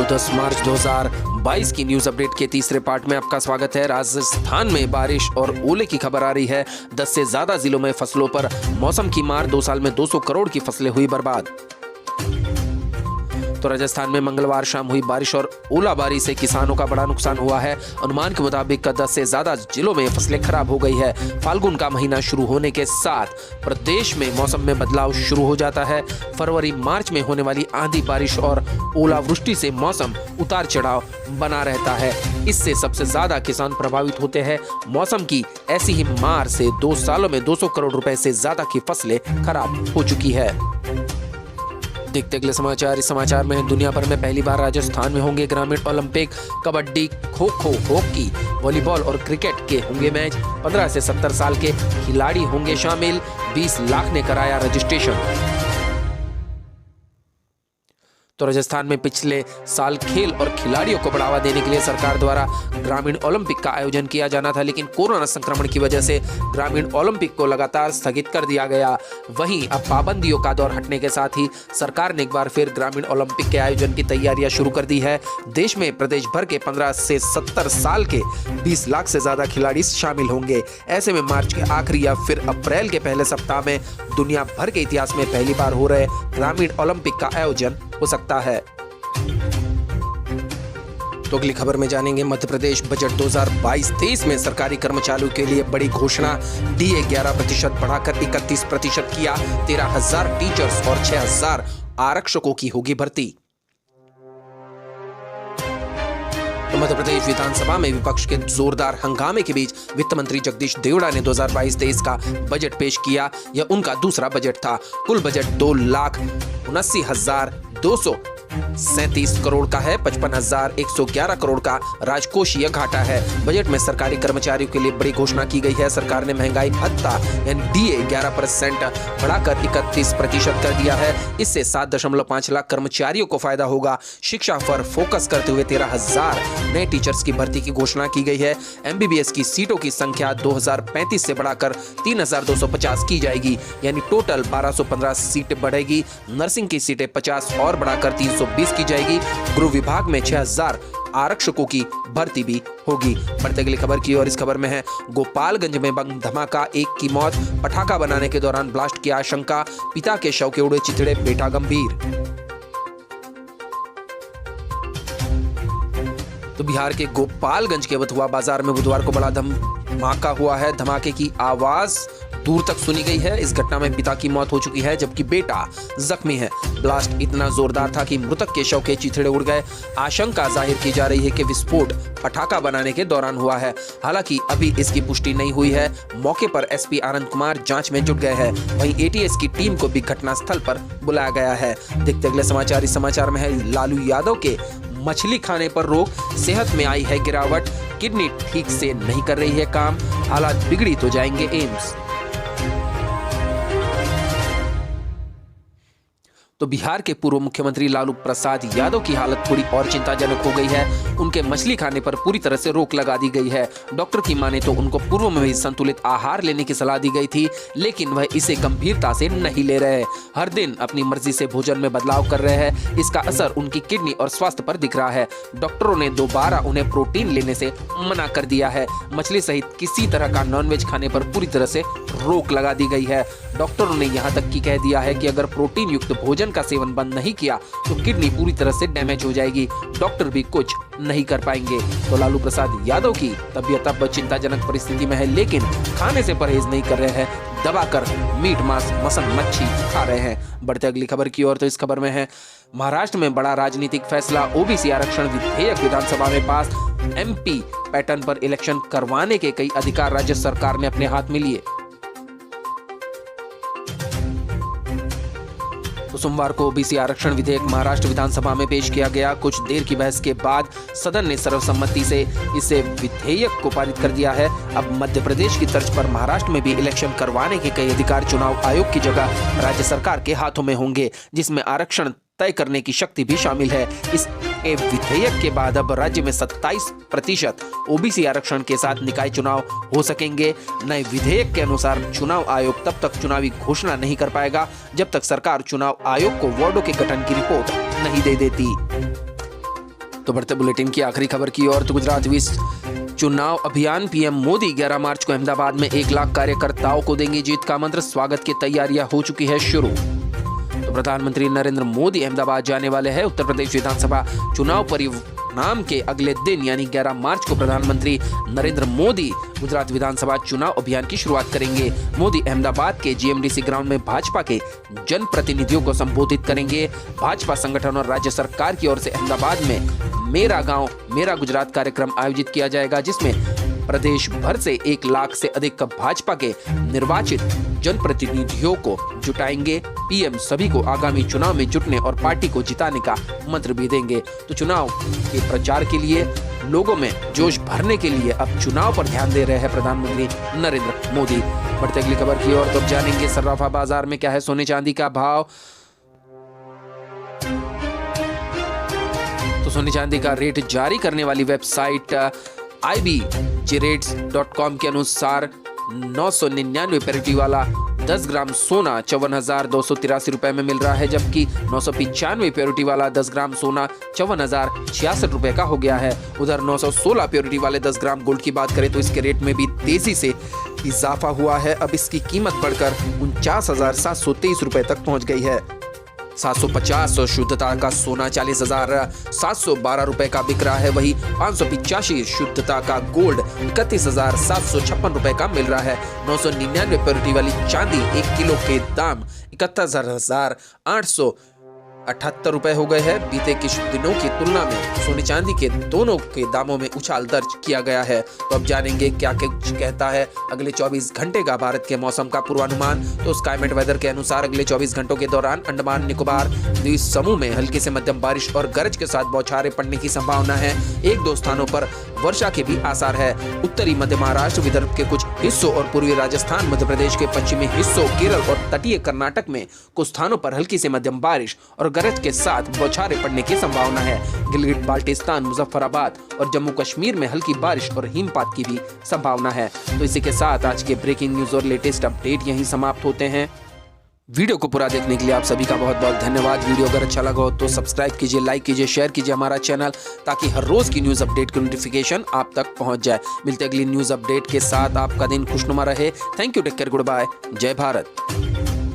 10 मार्च 2022 की news update के तीसरे पार्ट में आपका स्वागत है। राजस्थान में बारिश और ओले की खबर आ रही है। 10 से ज्यादा जिलों में फसलों पर मौसम की मार, 2 साल में 200 करोड़ की फसलें हुई बर्बाद। तो राजस्थान में मंगलवार शाम हुई बारिश और ओलाबारी से किसानों का बड़ा नुकसान हुआ है। अनुमान के मुताबिक 10 से ज्यादा जिलों में फसलें खराब हो गई है। फाल्गुन का महीना शुरू होने के साथ प्रदेश में मौसम में बदलाव शुरू हो जाता है। फरवरी मार्च में होने वाली आंधी बारिश और ओलावृष्टि से मौसम उतार चढ़ाव बना रहता है। इससे सबसे ज्यादा किसान प्रभावित होते हैं। मौसम की ऐसी ही मार से 2 सालों में 200 करोड़ रुपए से ज्यादा की फसलें खराब हो चुकी है। देखते अगले समाचार। इस समाचार में दुनिया भर में पहली बार राजस्थान में होंगे ग्रामीण Olympic. Kabaddi, kho kho, hockey, volleyball और क्रिकेट के होंगे मैच। 15 से 70 साल के खिलाड़ी होंगे शामिल। 20 लाख ने कराया रजिस्ट्रेशन। तो राजस्थान में पिछले साल खेल और खिलाड़ियों को बढ़ावा देने के लिए सरकार द्वारा ग्रामीण ओलंपिक का आयोजन किया जाना था, लेकिन कोरोना संक्रमण की वजह से ग्रामीण ओलंपिक को लगातार स्थगित कर दिया गया। वहीं अब पाबंदियों का दौर हटने के साथ ही सरकार ने एक बार फिर ग्रामीण ओलंपिक के आयोजन की तैयारियां शुरू कर दी है। देश में प्रदेश भर के 15 से 70 साल के 20 लाख से ज्यादा खिलाड़ी शामिल होंगे। ऐसे में मार्च के आखिरी या फिर अप्रैल के पहले सप्ताह में दुनिया भर के इतिहास में पहली बार हो रहे ग्रामीण ओलंपिक का आयोजन हो सकता है। तो अगली खबर में जानेंगे मध्य प्रदेश बजट 2022-23 में सरकारी कर्मचारियों के लिए बड़ी घोषणा। डीए 11% बढ़ाकर 31% किया। 13,000 टीचर्स और 6,000 आरक्षकों की होगी भर्ती। तो मध्य प्रदेश विधानसभा में विपक्ष के जोरदार हंगामे के बीच वित्त मंत्री जगदीश देवड़ा ने 2022-23 का बजट पेश किया। यह उनका दूसरा बजट था। कुल बजट 2,79,237 करोड़ का है। 55,111 करोड़ का राजकोषीय घाटा है। बजट में सरकारी कर्मचारियों के लिए बड़ी घोषणा की गई है। सरकार ने महंगाई भत्ता यानी डीए 11% बढ़ाकर 31% कर दिया है। इससे 7.5 लाख कर्मचारियों को फायदा होगा। शिक्षा पर फोकस करते हुए 13,000 नए टीचर्स की भर्ती की घोषणा की गई है। एमबीबीएस की सीटों की संख्या 2035 से बढ़ाकर 3,250 की जाएगी, यानी टोटल 1,215 सीटें बढ़ेगी। नर्सिंग की सीटें 50 और बढ़ाकर 320 की जाएगी। गृह विभाग में 6,000 आरक्षकों की भर्ती भी होगी। बढ़ते अगली खबर की और इस खबर में है गोपालगंज में बम धमाका, 1 की मौत। पटाखा बनाने के दौरान ब्लास्ट की आशंका। पिता के शव के उड़े चिथड़े, बेटा गंभीर। तो बिहार के गोपालगंज के बथुआ बाजार में बुधवार को बड़ा धमाका हुआ है। धमाके की आवाज दूर तक सुनी गई है। इस घटना में पिता की मौत हो चुकी है, जबकि बेटा जख्मी है। ब्लास्ट इतना जोरदार था कि मृतक के शव के चिथड़े उड़ गए। आशंका जाहिर की जा रही है कि विस्फोट पटाखा बनाने के दौरान हुआ है। हालांकि अभी इसकी पुष्टि नहीं हुई है। मौके पर एसपी आनंद कुमार जांच में जुट गए हैं। वहीं एटीएस की टीम को भी घटनास्थल पर बुलाया गया है। देखते अगले समाचार। इस समाचार में है लालू यादव के मछली खाने पर रोक, सेहत में आई है गिरावट। किडनी ठीक से नहीं कर रही है काम, हालात बिगड़ी तो जाएंगे एम्स। तो बिहार के पूर्व मुख्यमंत्री लालू प्रसाद यादव की हालत थोड़ी और चिंताजनक हो गई है। उनके मछली खाने पर पूरी तरह से रोक लगा दी गई है। डॉक्टर की माने तो उनको पूर्व में भी संतुलित आहार लेने की सलाह दी गई थी, लेकिन वह इसे गंभीरता से नहीं ले रहे। हर दिन अपनी मर्जी से भोजन में बदलाव कर रहे हैं। इसका असर उनकी किडनी और स्वास्थ्य पर दिख रहा है। डॉक्टरों ने दोबारा उन्हें प्रोटीन लेने से मना कर दिया है। मछली सहित किसी तरह का नॉनवेज खाने पर पूरी तरह से रोक लगा दी गई है। डॉक्टरों ने यहाँ तक कि कह दिया है कि अगर प्रोटीन युक्त भोजन का सेवन बंद नहीं किया तो किडनी पूरी तरह से डैमेज हो जाएगी। डॉक्टर भी कुछ नहीं कर पाएंगे। तो लालू प्रसाद यादव की तबीयत अब चिंताजनक परिस्थिति में है, लेकिन खाने से परहेज नहीं कर रहे हैं। दबाकर मीट, मांस, मसन, मच्छी खा रहे हैं। बढ़ते अगली खबर की ओर। तो इस खबर में है महाराष्ट्र में बड़ा राजनीतिक फैसला। ओबीसी आरक्षण विधेयक विधानसभा में पास। एमपी पैटर्न पर इलेक्शन करवाने के कई अधिकार राज्य सरकार ने अपने हाथ में लिए। तो सोमवार को ओबीसी आरक्षण विधेयक महाराष्ट्र विधानसभा में पेश किया गया। कुछ देर की बहस के बाद सदन ने सर्वसम्मति से इसे विधेयक को पारित कर दिया है। अब मध्य प्रदेश की तर्ज पर महाराष्ट्र में भी इलेक्शन करवाने के कई अधिकार चुनाव आयोग की जगह राज्य सरकार के हाथों में होंगे, जिसमें आरक्षण तय करने की शक्ति भी शामिल है। इस विधेयक के बाद अब राज्य में 27% ओबीसी आरक्षण के साथ निकाय चुनाव हो सकेंगे। नए विधेयक के अनुसार चुनाव आयोग तब तक चुनावी घोषणा नहीं कर पाएगा जब तक सरकार चुनाव आयोग को वार्डों के गठन की रिपोर्ट नहीं दे देती। तो बढ़ते बुलेटिन की आखिरी खबर की ओर। तो गुजरात 20 चुनाव अभियान पीएम मोदी 11 मार्च को अहमदाबाद में 1 लाख कार्यकर्ताओं को देंगे जीत का मंत्र। स्वागत की तैयारियां हो चुकी है शुरू। तो प्रधानमंत्री नरेंद्र मोदी अहमदाबाद जाने वाले हैं। उत्तर प्रदेश विधानसभा चुनाव परिणाम के अगले दिन यानी 11 मार्च को प्रधानमंत्री नरेंद्र मोदी गुजरात विधानसभा चुनाव अभियान की शुरुआत करेंगे। मोदी अहमदाबाद के जीएमडीसी ग्राउंड में भाजपा के जनप्रतिनिधियों को संबोधित करेंगे। भाजपा संगठन और राज्य सरकार की ओर से अहमदाबाद में मेरा गांव मेरा गुजरात कार्यक्रम आयोजित किया जाएगा, जिसमें प्रदेश भर से 1 लाख से अधिक भाजपा के निर्वाचित जनप्रतिनिधियों को जुटाएंगे। पीएम सभी को आगामी चुनाव में जुटने और पार्टी को जिताने का मंत्र भी देंगे। तो चुनाव के प्रचार के लिए लोगों में जोश भरने के लिए अब चुनाव पर ध्यान दे रहे हैं प्रधानमंत्री नरेंद्र मोदी। बढ़ते अगली खबर की ओर तो जानेंगे सर्राफा बाजार में क्या है सोने चांदी का भाव। तो सोने चांदी का रेट जारी करने वाली वेबसाइट ibjrates.com के अनुसार 999 पैरिटी वाला 10 ग्राम सोना 54,283 रुपए में मिल रहा है, जबकि 995 प्योरिटी वाला 10 ग्राम सोना 54,066 रुपए का हो गया है। उधर 916 प्योरिटी वाले 10 ग्राम गोल्ड की बात करें तो इसके रेट में भी तेजी से इजाफा हुआ है। अब इसकी कीमत बढ़कर 49,723 रुपए तक पहुंच गई है। 750 शुद्धता का सोना 40,712 रुपए का बिक रहा है। वही 585 शुद्धता का गोल्ड 31,756 रुपए का मिल रहा है। 999 प्योरिटी वाली चांदी 1 किलो के दाम 71,878 रुपए हो गए हैं। बीते कुछ दिनों की तुलना में सोने चांदी के दोनों के दामों में उछाल दर्ज किया गया है। तो अब जानेंगे क्या कुछ कहता है अगले 24 घंटे का भारत के मौसम का पूर्वानुमान। तो स्काईमेट वेदर के अनुसार अगले 24 घंटों के दौरान अंडमान निकोबार द्वीप समूह में हल्की से मध्यम बारिश और गरज के साथ बौछारें पड़ने की संभावना है। 1-2 स्थानों पर वर्षा के भी आसार है। उत्तरी मध्य महाराष्ट्र, विदर्भ के कुछ हिस्सों और पूर्वी राजस्थान, मध्य प्रदेश के पश्चिमी हिस्सों, केरल और तटीय कर्नाटक में कुछ स्थानों पर हल्की से मध्यम बारिश और गरज के साथ बौछारें पड़ने की संभावना है। गिलगित बाल्टिस्तान, मुजफ्फराबाद और जम्मू कश्मीर में हल्की बारिश और हिमपात की भी संभावना है। तो इसी के साथ आज के ब्रेकिंग न्यूज और लेटेस्ट अपडेट यहीं समाप्त होते हैं। वीडियो को पूरा देखने के लिए आप सभी का बहुत बहुत धन्यवाद। वीडियो अगर अच्छा लगा हो तो सब्सक्राइब कीजिए, लाइक कीजिए, शेयर कीजिए हमारा चैनल, ताकि हर रोज की न्यूज अपडेट की नोटिफिकेशन आप तक पहुंच जाए। मिलते अगली न्यूज अपडेट के साथ। आपका दिन खुशनुमा रहे। Thank you, take care, goodbye, जय भारत।